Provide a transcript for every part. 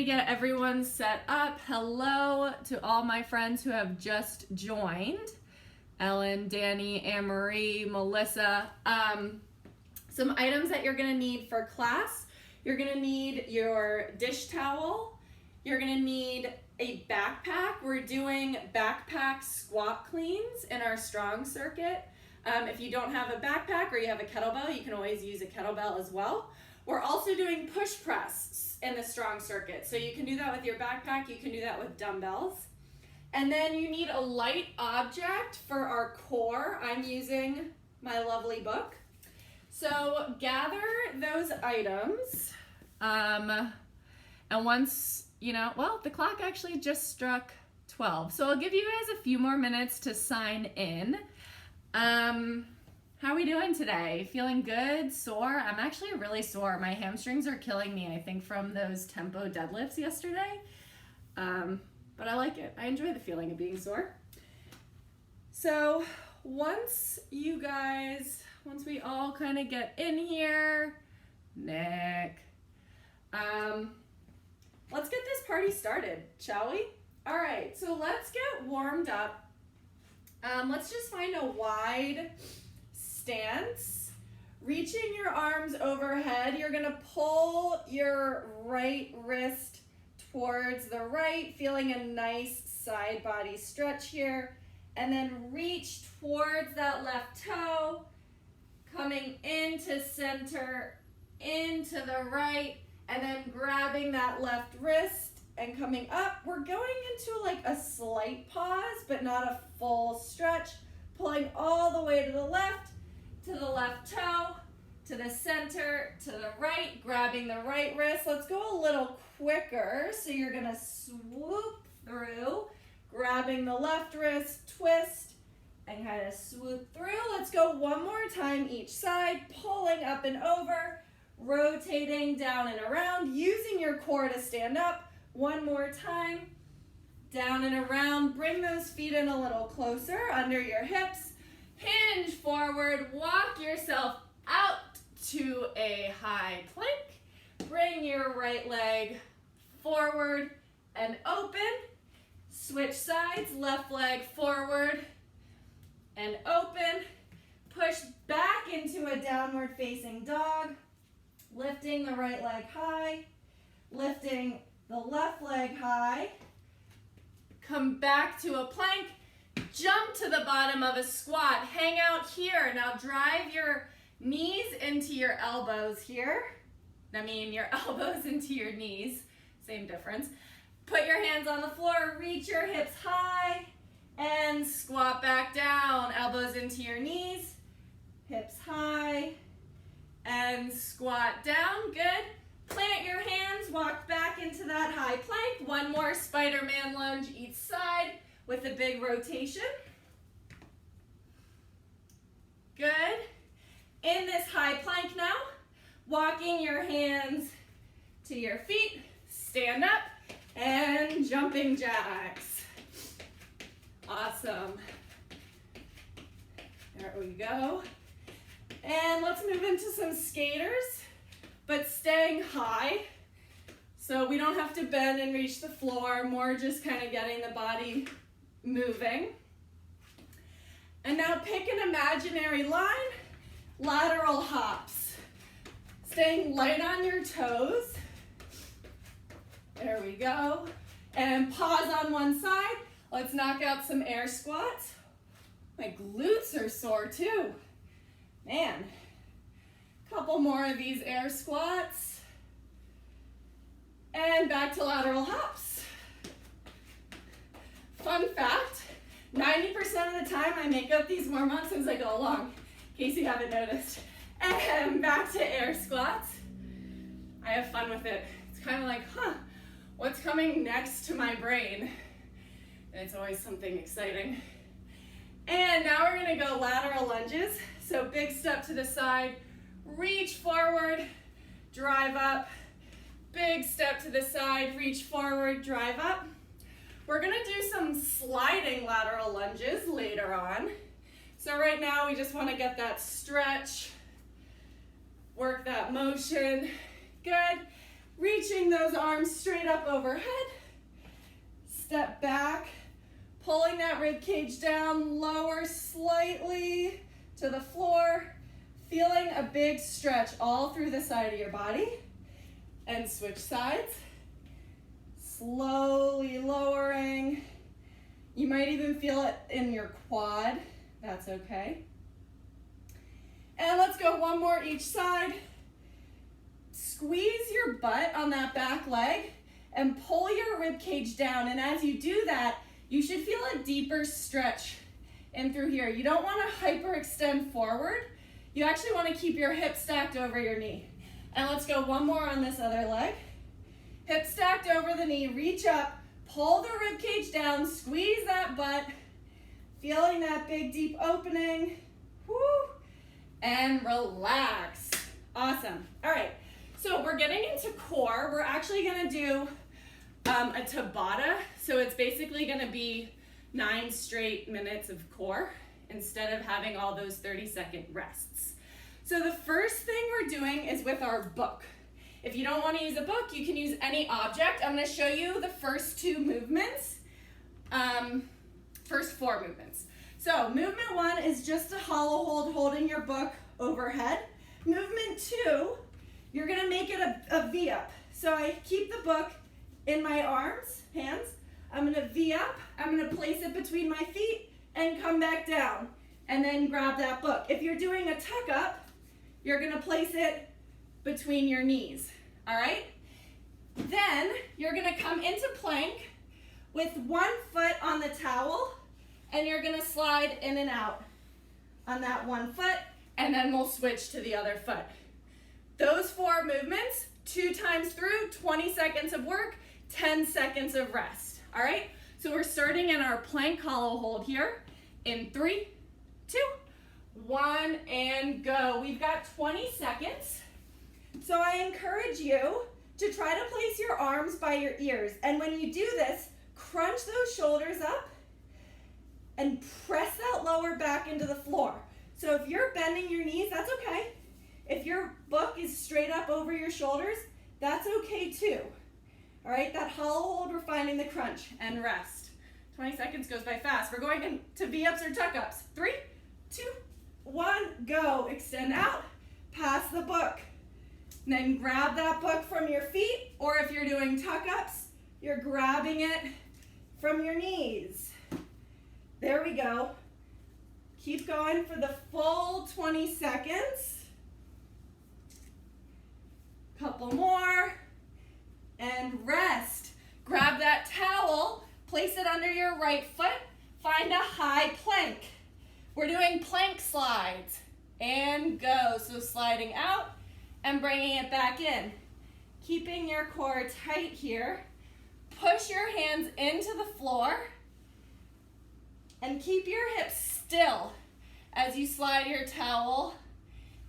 get everyone set up. Hello to all my friends who have just joined. Ellen, Danny, Anne-Marie, Melissa. Some items that you're gonna need for class. You're gonna need your dish towel. You're gonna need a backpack. We're doing backpack squat cleans in our StrongCircuit. If you don't have a backpack or you have a kettlebell, you can always use a kettlebell as well. We're also doing push press in the StrongCircuit. So you can do that with your backpack, you can do that with dumbbells. And then you need a light object for our core. I'm using my lovely book. So gather those items. And once, the clock actually just struck 12. So I'll give you guys a few more minutes to sign in. How are we doing today? Feeling good? Sore? I'm actually really sore. My hamstrings are killing me, I think, from those tempo deadlifts yesterday. But I like it. I enjoy the feeling of being sore. So once we all kind of get in here, Nick, let's get this party started, shall we? All right, so let's get warmed up. Let's just find a wide stance. Reaching your arms overhead, you're gonna pull your right wrist towards the right, feeling a nice side body stretch here, and then reach towards that left toe, coming into center, into the right, and then grabbing that left wrist and coming up. We're going into like a slight pause, but not a full stretch, pulling all the way to the left toe, to the center, to the right, grabbing the right wrist. Let's go a little quicker. So you're gonna swoop through, grabbing the left wrist, twist, and kind of swoop through. Let's go one more time each side, pulling up and over, rotating down and around, using your core to stand up. One more time, down and around. Bring those feet in a little closer, under your hips. Hinge forward, walk yourself out to a high plank. Bring your right leg forward and open. Switch sides, left leg forward and open. Push back into a downward facing dog. Lifting the right leg high, lifting the left leg high. Come back to a plank. Jump to the bottom of a squat. Hang out here. Now drive your knees into your elbows here. Your elbows into your knees. Same difference. Put your hands on the floor. Reach your hips high and squat back down. Elbows into your knees. Hips high and squat down. Good. Plant your hands. Walk back into that high plank. One more Spider-Man lunge each side with a big rotation. Good. In this high plank now, walking your hands to your feet, stand up, and jumping jacks. Awesome. There we go. And let's move into some skaters, but staying high. So we don't have to bend and reach the floor, more just kind of getting the body moving. And now pick an imaginary line, lateral hops. Staying light on your toes. There we go. And pause on one side. Let's knock out some air squats. My glutes are sore too. Man, couple more of these air squats. And back to lateral hops. Fun fact, 90% of the time I make up these warm-ups as I go along, in case you haven't noticed. And back to air squats. I have fun with it. It's kind of like, what's coming next to my brain? And it's always something exciting. And now we're gonna go lateral lunges. So big step to the side, reach forward, drive up. Big step to the side, reach forward, drive up. We're gonna do some sliding lateral lunges later on. So right now we just wanna get that stretch, work that motion. Good. reaching those arms straight up overhead. Step back, pulling that rib cage down, lower slightly to the floor, feeling a big stretch all through the side of your body. And switch sides. Slowly lowering. You might even feel it in your quad. That's okay. And let's go one more each side. Squeeze your butt on that back leg and pull your rib cage down. And as you do that, you should feel a deeper stretch in through here. You don't want to hyperextend forward. You actually want to keep your hip stacked over your knee. And let's go one more on this other leg. Hip stacked over the knee, reach up, pull the rib cage down, squeeze that butt, feeling that big deep opening. Woo! And relax. Awesome. All right, so we're getting into core. We're actually gonna do a Tabata. So it's basically gonna be 9 straight minutes of core instead of having all those 30-second rests. So the first thing we're doing is with our book. If you don't want to use a book, you can use any object. I'm going to show you the first 2 movements, first 4 movements. So movement 1 is just a hollow hold, holding your book overhead. Movement 2, you're going to make it a V up. So I keep the book in my hands. I'm going to V up. I'm going to place it between my feet and come back down and then grab that book. If you're doing a tuck up, you're going to place it between your knees, all right? Then you're gonna come into plank with one foot on the towel, and you're gonna slide in and out on that one foot, and then we'll switch to the other foot. Those 4 movements, 2 times through, 20 seconds of work, 10 seconds of rest, all right? So we're starting in our plank hollow hold here in 3, 2, 1, and go. We've got 20 seconds. So I encourage you to try to place your arms by your ears. And when you do this, crunch those shoulders up and press that lower back into the floor. So if you're bending your knees, that's okay. If your book is straight up over your shoulders, that's okay too. All right, that hollow hold, we're finding the crunch and rest. 20 seconds goes by fast. We're going into V-ups or tuck-ups. 3, 2, 1, go. Extend out, pass the book. And then grab that book from your feet, or if you're doing tuck-ups, you're grabbing it from your knees. There we go. Keep going for the full 20 seconds. Couple more. And rest. Grab that towel, place it under your right foot, find a high plank. We're doing plank slides. And go. So sliding out and bringing it back in. Keeping your core tight here. Push your hands into the floor and keep your hips still as you slide your towel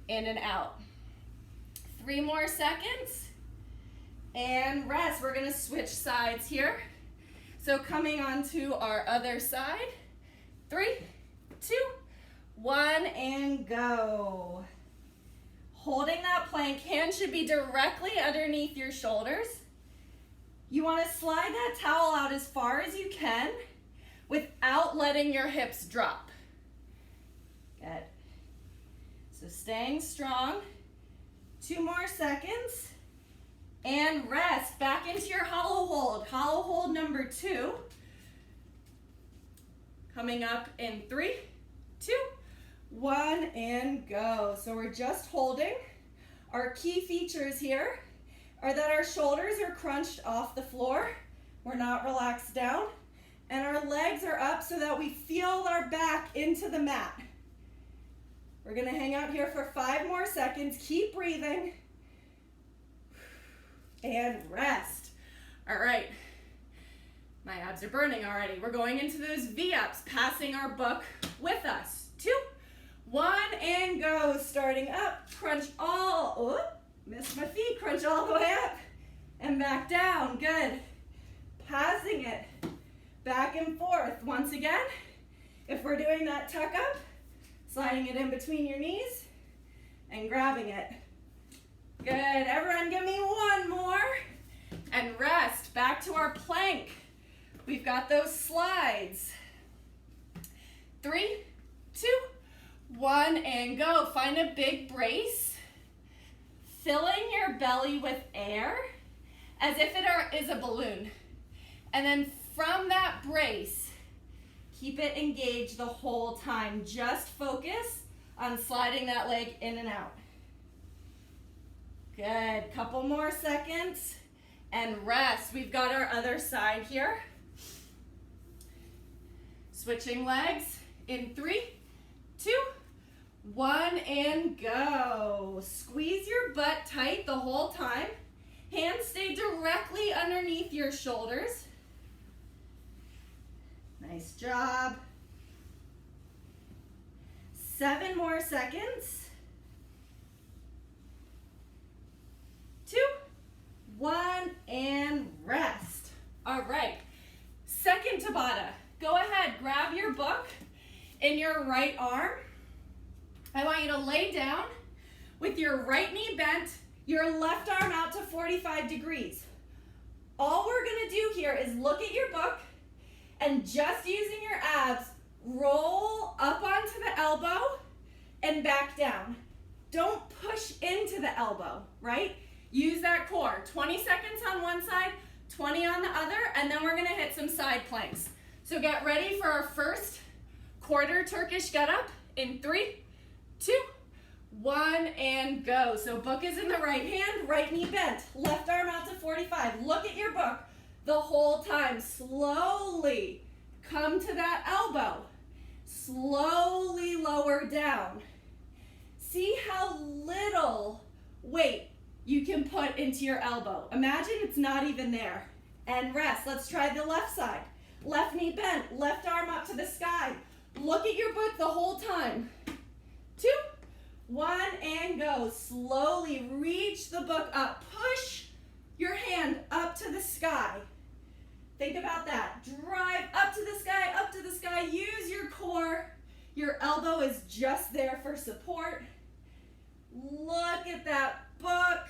in and out. 3 more seconds and rest. We're gonna switch sides here. So coming onto our other side. 3, 2, 1, and go. Holding that plank, hands should be directly underneath your shoulders. You want to slide that towel out as far as you can without letting your hips drop. Good. So staying strong. 2 more seconds. And rest. Back into your hollow hold. Hollow hold number 2. Coming up in 3, 2, 1, and go. So we're just holding. Our key features here are that our shoulders are crunched off the floor. We're not relaxed down. And our legs are up so that we feel our back into the mat. We're gonna hang out here for 5 more seconds. Keep breathing. And rest. All right. My abs are burning already. We're going into those V-ups, passing our book with us. 2, 1, and go. Starting up, crunch all, missed my feet, crunch all the way up and back down. Good. Passing it back and forth. Once again, if we're doing that tuck up, sliding it in between your knees and grabbing it Good, everyone give me one more. And rest, back to our plank. We've got those slides. 3, 2, 1, and go. Find a big brace. Filling your belly with air as if it is a balloon. And then from that brace, keep it engaged the whole time. Just focus on sliding that leg in and out. Good, couple more seconds. And rest. We've got our other side here. Switching legs in 3, 2, 1, and go. Squeeze your butt tight the whole time. Hands stay directly underneath your shoulders. Nice job. 7 more seconds. 2, 1, and rest. All right, second Tabata. Go ahead, grab your book in your right arm. I want you to lay down with your right knee bent, your left arm out to 45 degrees. All we're gonna do here is look at your book and just using your abs, roll up onto the elbow and back down. Don't push into the elbow, right? Use that core. 20 seconds on one side, 20 on the other, and then we're gonna hit some side planks. So get ready for our first quarter Turkish get up in 3, 2, 1, and go. So book is in the right hand, right knee bent, left arm out to 45. Look at your book the whole time. Slowly come to that elbow. Slowly lower down. See how little weight you can put into your elbow. Imagine it's not even there. And rest. Let's try the left side. Left knee bent, left arm up to the sky. Look at your book the whole time. 2, 1, and go. Slowly reach the book up. Push your hand up to the sky. Think about that. Drive up to the sky, up to the sky. Use your core. Your elbow is just there for support. Look at that book.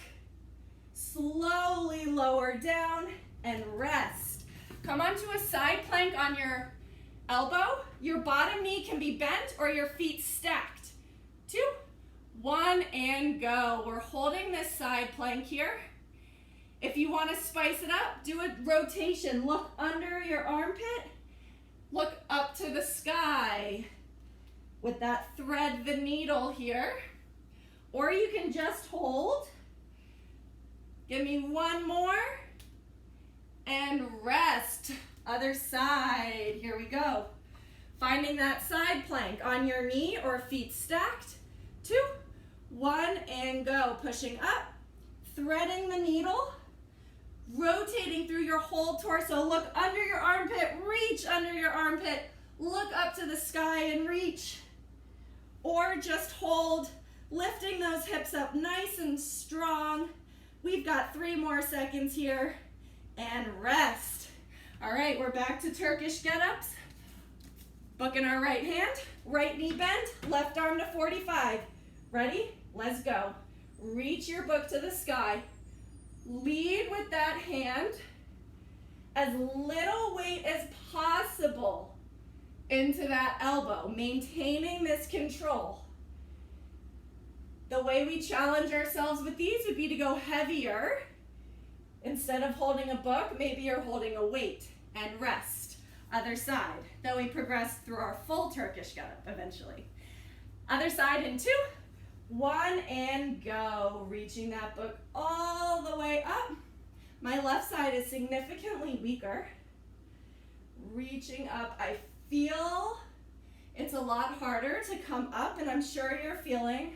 Slowly lower down and rest. Come onto a side plank on your elbow. Your bottom knee can be bent or your feet stacked. 2, 1, and go. We're holding this side plank here. If you want to spice it up, do a rotation. Look under your armpit. Look up to the sky. With that, thread the needle here. Or you can just hold. Give me one more. And rest. Other side. Here we go. Finding that side plank on your knee or feet stacked. 2, 1, and go. Pushing up. Threading the needle. Rotating through your whole torso. Look under your armpit. Reach under your armpit. Look up to the sky and reach. Or just hold. Lifting those hips up nice and strong. We've got 3 more seconds here. And rest. All right, we're back to Turkish get-ups. Book in our right hand. Right knee bent. Left arm to 45. Ready? Let's go. Reach your book to the sky. Lead with that hand. As little weight as possible into that elbow. Maintaining this control. The way we challenge ourselves with these would be to go heavier. Instead of holding a book, maybe you're holding a weight and rest. Other side. Then we progress through our full Turkish get-up eventually. Other side in 2, 1, and go. Reaching that book all the way up. My left side is significantly weaker. Reaching up, I feel it's a lot harder to come up, and I'm sure you're feeling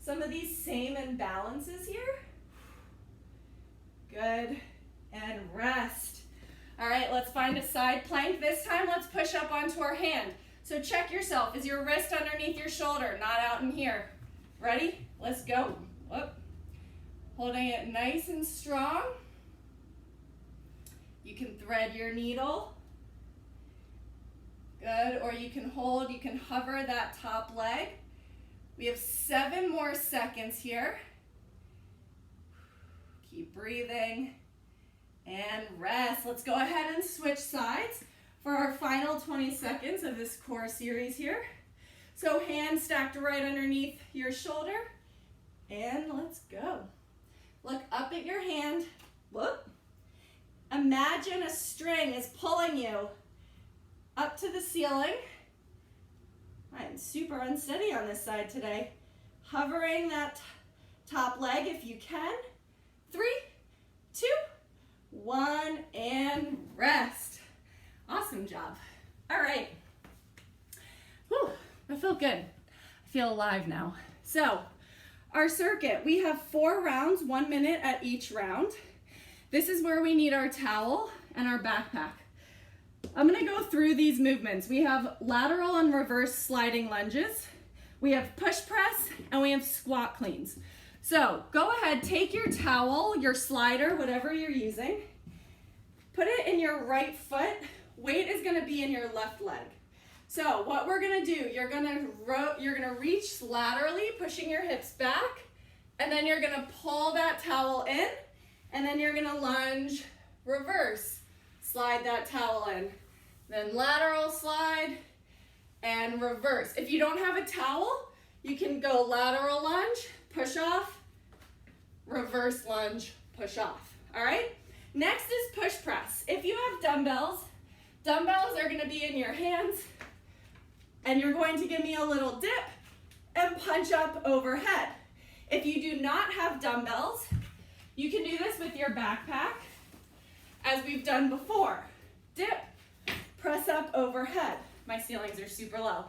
some of these same imbalances here. Good, and rest. All right, let's find a side plank. This time, let's push up onto our hand. So check yourself. Is your wrist underneath your shoulder, not out in here? Ready? Let's go. Whoop. Holding it nice and strong. You can thread your needle. Good, or you can hold, you can hover that top leg. We have 7 more seconds here. Keep breathing. And rest. Let's go ahead and switch sides for our final 20 seconds of this core series here. So hands stacked right underneath your shoulder. And let's go. Look up at your hand. Whoop. Imagine a string is pulling you up to the ceiling. I'm super unsteady on this side today. Hovering that top leg if you can. 3, 2, 1, and rest. Awesome job. All right. Whew, that felt good. I feel alive now. So, our circuit, we have 4 rounds, 1 minute at each round. This is where we need our towel and our backpack. I'm gonna go through these movements. We have lateral and reverse sliding lunges. We have push press, and we have squat cleans. So go ahead, take your towel, your slider, whatever you're using, put it in your right foot. Weight is gonna be in your left leg. So what we're gonna do, you're gonna reach laterally, pushing your hips back, and then you're gonna pull that towel in, and then you're gonna lunge, reverse, slide that towel in, then lateral slide, and reverse. If you don't have a towel, you can go lateral lunge, push off, reverse lunge, push off. All right? Next is push press. If you have dumbbells, dumbbells are gonna be in your hands, and you're going to give me a little dip and punch up overhead. If you do not have dumbbells, you can do this with your backpack, as we've done before. Dip, press up overhead. My ceilings are super low.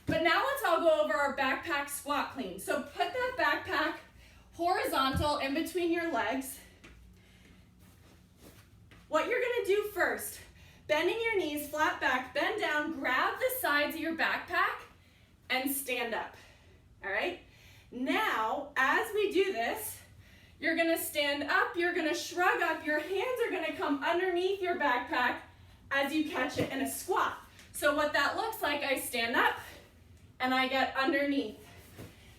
But now let's all go over our backpack squat clean. So put that backpack horizontal in between your legs. What you're gonna do first, bending your knees, flat back, bend down, grab the sides of your backpack, and stand up, all right? Now, as we do this, you're gonna stand up, you're gonna shrug up, your hands are gonna come underneath your backpack as you catch it in a squat. So what that looks like, I stand up and I get underneath.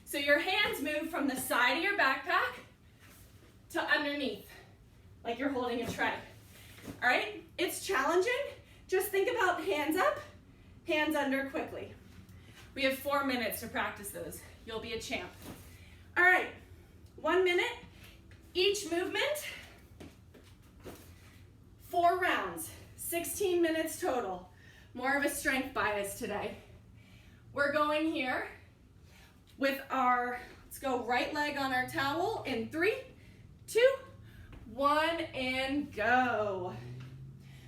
So your hands move from the side of your backpack to underneath, like you're holding a tray. All right, it's challenging. Just think about hands up, hands under quickly. We have 4 minutes to practice those. You'll be a champ. All right, 1 minute. Each movement, 4 rounds, 16 minutes total. More of a strength bias today. We're going here with our, let's go right leg on our towel in 3, 2, 1, and go.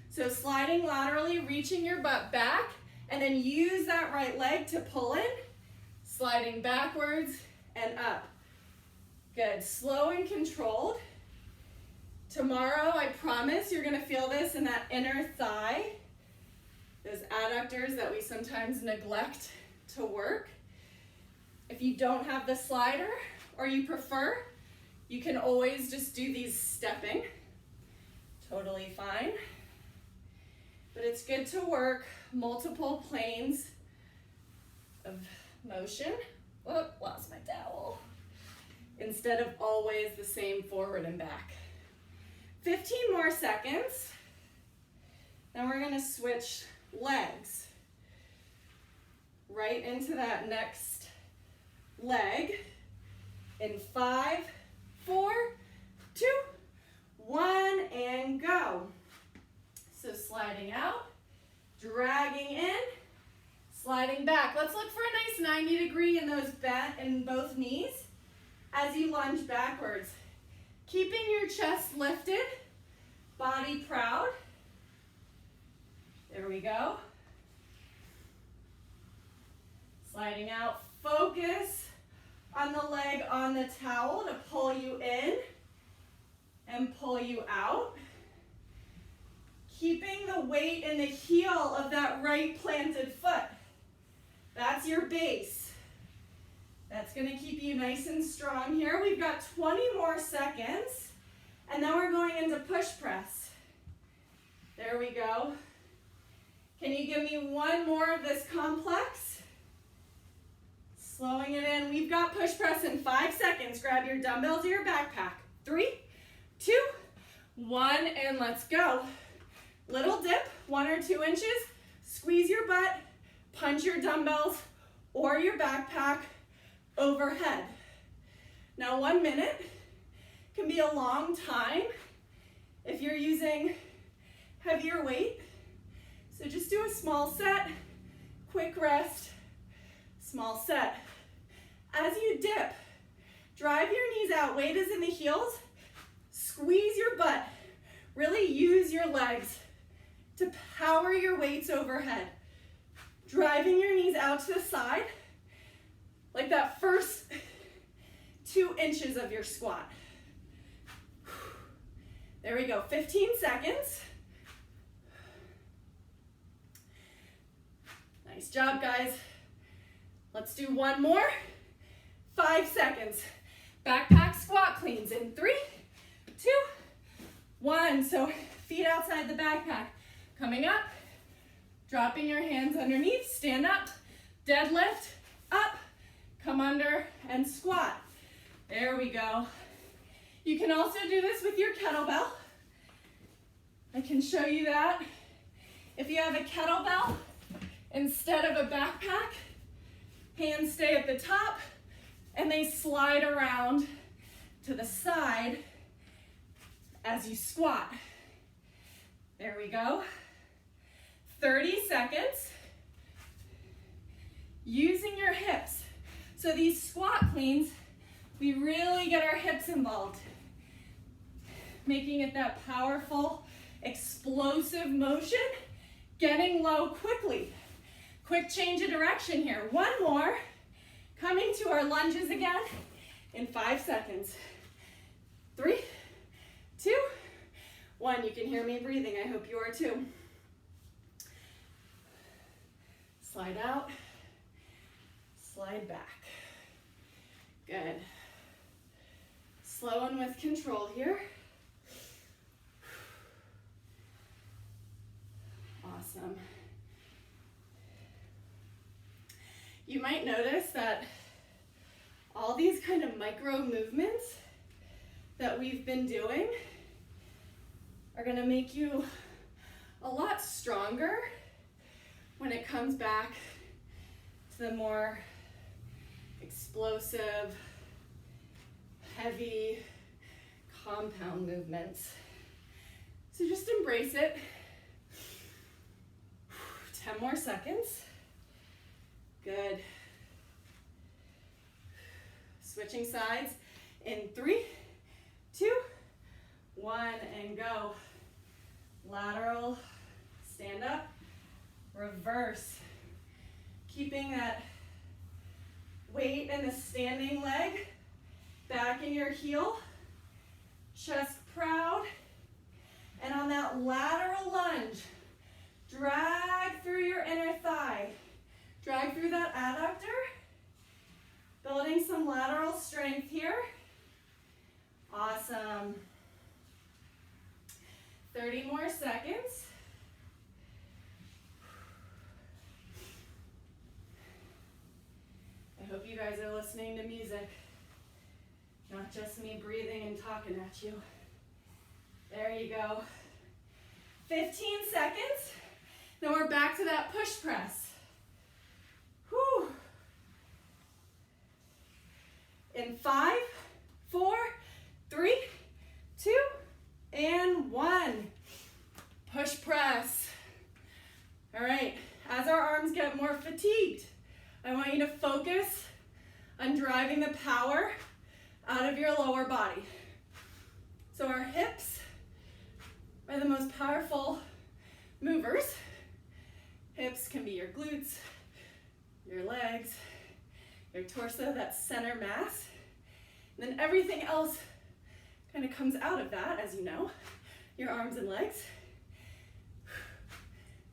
So sliding laterally, reaching your butt back, and then use that right leg to pull in, sliding backwards and up. Good, slow and controlled. Tomorrow, I promise you're gonna feel this in that inner thigh, those adductors that we sometimes neglect to work. If you don't have the slider, or you prefer, you can always just do these stepping. Totally fine. But it's good to work multiple planes of motion. Oh, lost my towel. Instead of always the same forward and back. 15 more seconds. Then we're gonna switch legs. Right into that next leg. In 5, 4, 2, 1, and go. So sliding out, dragging in, sliding back. Let's look for a nice 90-degree in those in both knees as you lunge backwards. Keeping your chest lifted, body proud. There we go. Sliding out, focus on the leg on the towel to pull you in and pull you out. Keeping the weight in the heel of that right planted foot. That's your base. That's gonna keep you nice and strong here. We've got 20 more seconds, and then we're going into push press. There we go. Can you give me one more of this complex? Slowing it in. We've got push press in 5 seconds. Grab your dumbbells or your backpack. 3, 2, 1, and let's go. Little dip, 1 or 2 inches. Squeeze your butt, punch your dumbbells or your backpack overhead. Now 1 minute can be a long time if you're using heavier weight. So just do a small set, quick rest, small set. As you dip, drive your knees out, weight is in the heels, squeeze your butt, really use your legs to power your weights overhead. Driving your knees out to the side, like that first 2 inches of your squat. There we go, 15 seconds. Nice job, guys. Let's do one more. 5 seconds. Backpack squat cleans in 3, 2, 1. So feet outside the backpack. Coming up, dropping your hands underneath, stand up, deadlift, up, come under, and squat. There we go. You can also do this with your kettlebell. I can show you that. If you have a kettlebell instead of a backpack, hands stay at the top and they slide around to the side as you squat. There we go. 30 seconds. Using your hips. So these squat cleans, we really get our hips involved, making it that powerful, explosive motion, getting low quickly. Quick change of direction here. One more. Coming to our lunges again in 5 seconds. 3, 2, 1. You can hear me breathing. I hope you are too. Slide out, slide back. Good. Slow and with control here. Awesome. You might notice that all these kind of micro movements that we've been doing are going to make you a lot stronger when it comes back to the more explosive, heavy, compound movements. So just embrace it. 10 more seconds. Good. Switching sides in 3, 2, 1, and go. Lateral, stand up, reverse. Keeping that weight in the standing leg, back in your heel, chest proud, and on that lateral lunge, drag through your inner thigh. Drag through that adductor, building some lateral strength here. Awesome. 30 more seconds. I hope you guys are listening to music, not just me breathing and talking at you. There you go. 15 seconds. Then we're back to that push press. Whew. In 5, 4, 3, 2, and 1. Push press. All right, as our arms get more fatigued, I want you to focus on driving the power out of your lower body. So our hips are the most powerful movers. Hips can be your glutes, your legs, your torso, that center mass. And then everything else kind of comes out of that, as you know, your arms and legs.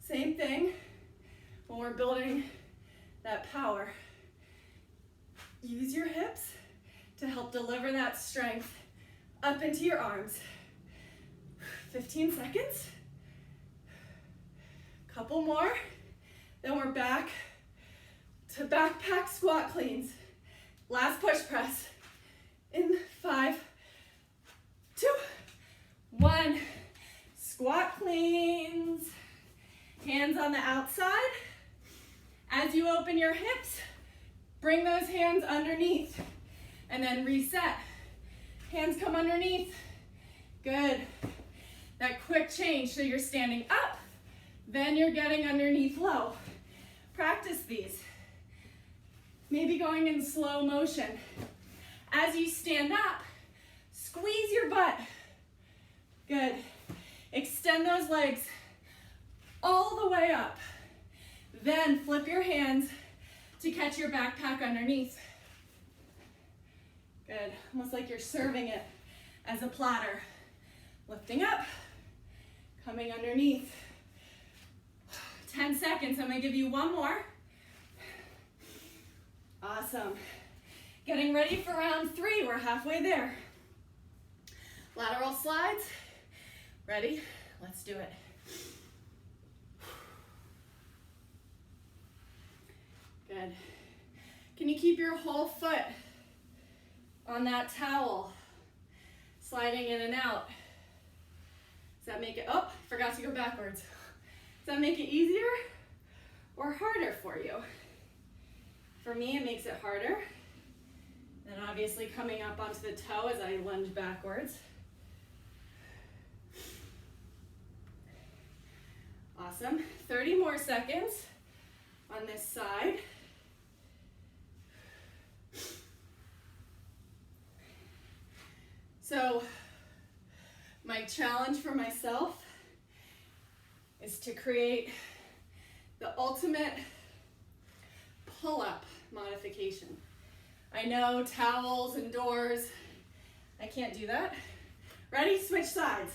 Same thing when we're building that power. Use your hips to help deliver that strength up into your arms. 15 seconds. Couple more. Then we're back to backpack squat cleans. Last push press. In 5, 2, 1. Squat cleans. Hands on the outside. As you open your hips, bring those hands underneath and then reset. Hands come underneath. Good. That quick change, so you're standing up, then you're getting underneath low. Practice these. Maybe going in slow motion. As you stand up, squeeze your butt. Good. Extend those legs all the way up. Then flip your hands to catch your backpack underneath. Good. Almost like you're serving it as a platter. Lifting up, coming underneath. 10 seconds. I'm going to give you one more. Awesome. Getting ready for round 3. We're halfway there. Lateral slides. Ready? Let's do it. Good. Can you keep your whole foot on that towel, sliding in and out? Does that make it, oh, forgot to go backwards. Does that make it easier or harder for you? For me, it makes it harder. Then obviously coming up onto the toe as I lunge backwards. Awesome. 30 more seconds on this side. So my challenge for myself is to create the ultimate pull-up modification. I know towels and doors, I can't do that. Ready? Switch sides.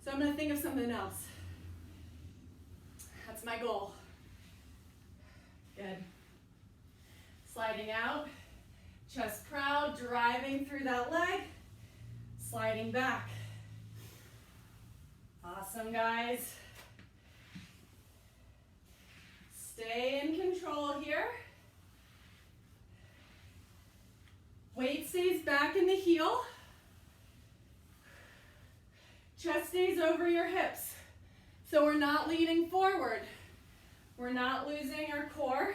So I'm gonna think of something else. That's my goal. Good. Sliding out, chest proud, driving through that leg, sliding back. Awesome, guys. Stay in control here. Weight stays back in the heel. Chest stays over your hips. So we're not leaning forward. We're not losing our core.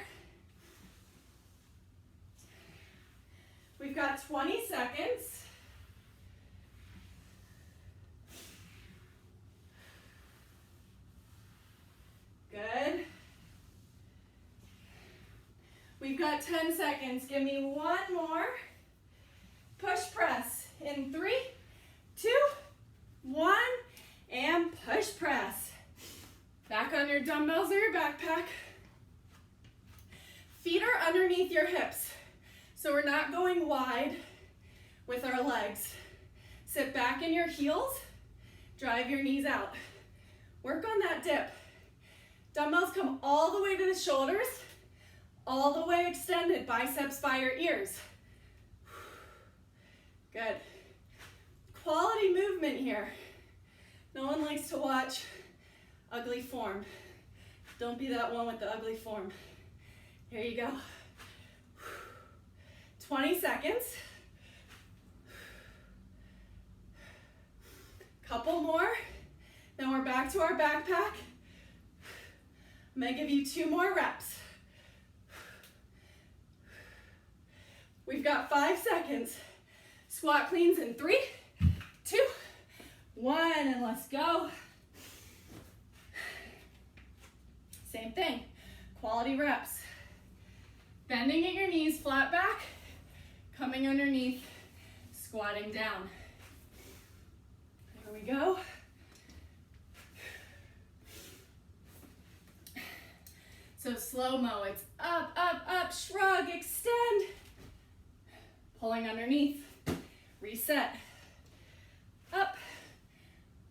We've got 20 seconds. Good. We've got 10 seconds. Give me one more. Push press in 3, 2, 1, and push press. Back on your dumbbells or your backpack. Feet are underneath your hips, so we're not going wide with our legs. Sit back in your heels, drive your knees out. Work on that dip. Dumbbells come all the way to the shoulders, all the way extended, biceps by your ears. Good. Quality movement here. No one likes to watch ugly form. Don't be that one with the ugly form. Here you go. 20 seconds. Couple more. Then we're back to our backpack. I'm gonna give you 2 more reps. We've got 5 seconds. Squat cleans in 3, 2, 1, and let's go. Same thing, quality reps. Bending at your knees, flat back, coming underneath, squatting down. There we go. So slow-mo, it's up, up, up, shrug, extend. Pulling underneath, reset. Up,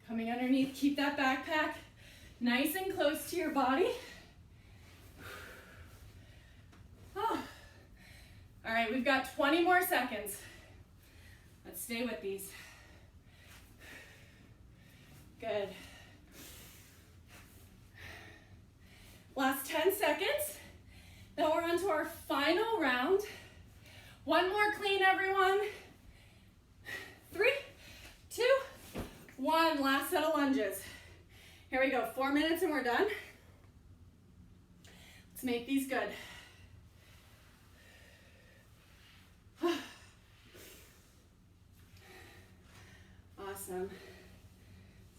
coming underneath, keep that backpack nice and close to your body. Oh. All right, we've got 20 more seconds. Let's stay with these. Good. Last 10 seconds. Then we're on to our final round. One more clean, everyone. 3, 2, 1. 1, last set of lunges. Here we go, 4 minutes and we're done. Let's make these good. Awesome.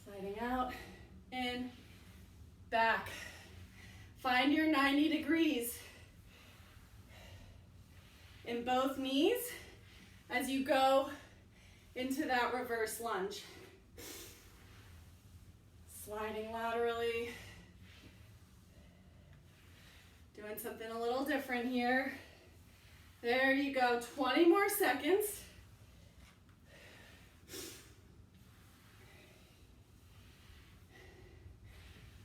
Sliding out, in, back. Find your 90 degrees in both knees as you go into that reverse lunge. Sliding laterally. Doing something a little different here. There you go, 20 more seconds.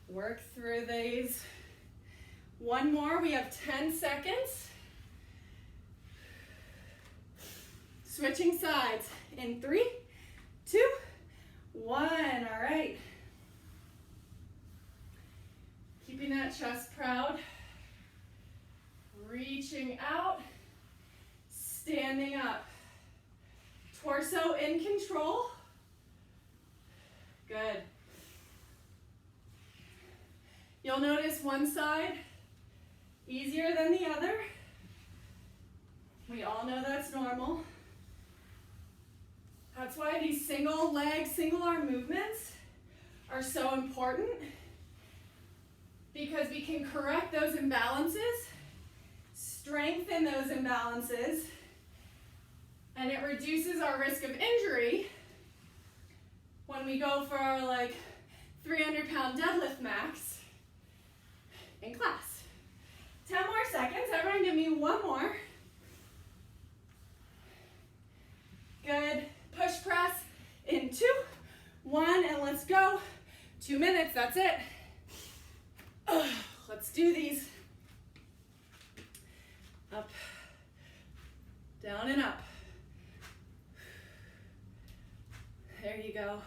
Work through these. One more, we have 10 seconds. Switching sides in 3, 2, 1, all right. Keeping that chest proud. Reaching out, standing up. Torso in control. Good. You'll notice one side easier than the other. We all know that's normal. That's why these single leg, single arm movements are so important, because we can correct those imbalances, strengthen those imbalances, and it reduces our risk of injury when we go for our 300-pound deadlift max in class. 10 more seconds. Everyone give me one more. Good. Push press in 2, 1, and let's go. 2 minutes, that's it. Let's do these. Up, down and up. There you go.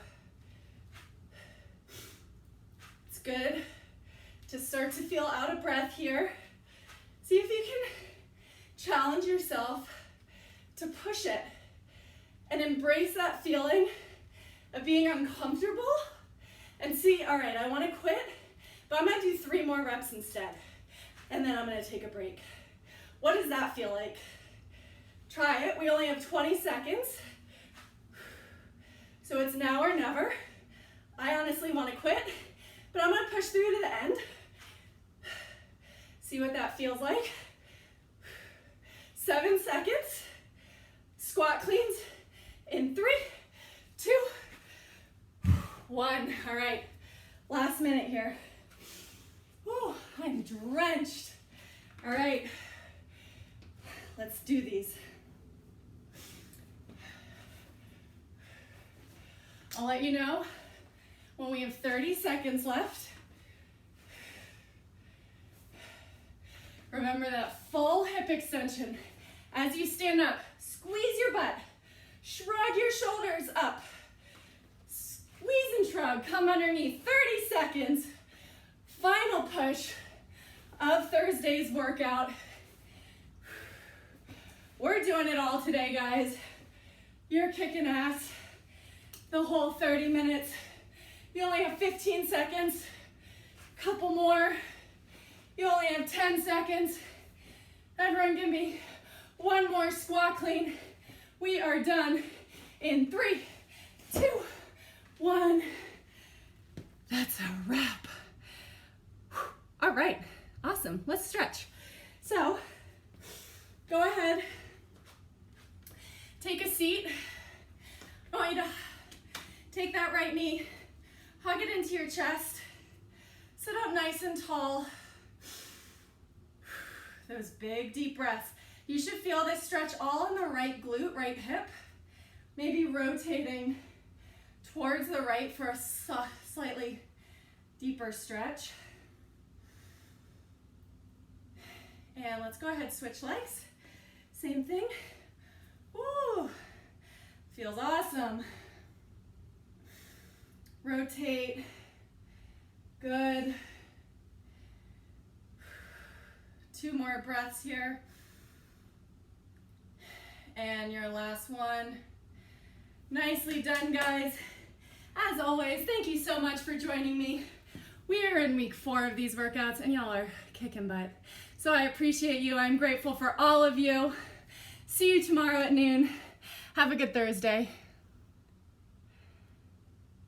It's good to start to feel out of breath here. See if you can challenge yourself to push it and embrace that feeling of being uncomfortable and see, all right, I want to quit, but I'm going to do 3 more reps instead, and then I'm going to take a break. What does that feel like? Try it. We only have 20 seconds, so it's now or never. I honestly want to quit, but I'm going to push through to the end. See what that feels like. 7 seconds. Squat cleans in 3, 2, 1. All right, last minute here. Whew, I'm drenched. All right, let's do these. I'll let you know when we have 30 seconds left. Remember that full hip extension. As you stand up, squeeze your butt, shrug your shoulders up, squeeze and shrug, come underneath, 30 seconds. Final push of Thursday's workout. We're doing it all today, guys. You're kicking ass the whole 30 minutes. You only have 15 seconds, couple more. You only have 10 seconds. Everyone give me one more squat clean. We are done in 3, 2, 1. That's a wrap. All right, awesome. Let's stretch. So, go ahead, take a seat. I want you to take that right knee, hug it into your chest, sit up nice and tall. Those big deep breaths. You should feel this stretch all in the right glute, right hip. Maybe rotating towards the right for a slightly deeper stretch. And let's go ahead, switch legs. Same thing. Woo! Feels awesome. Rotate. Good. 2 more breaths here. And your last one. Nicely done, guys. As always, thank you so much for joining me. We are in week 4 of these workouts and y'all are kicking butt. So I appreciate you. I'm grateful for all of you. See you tomorrow at noon. Have a good Thursday.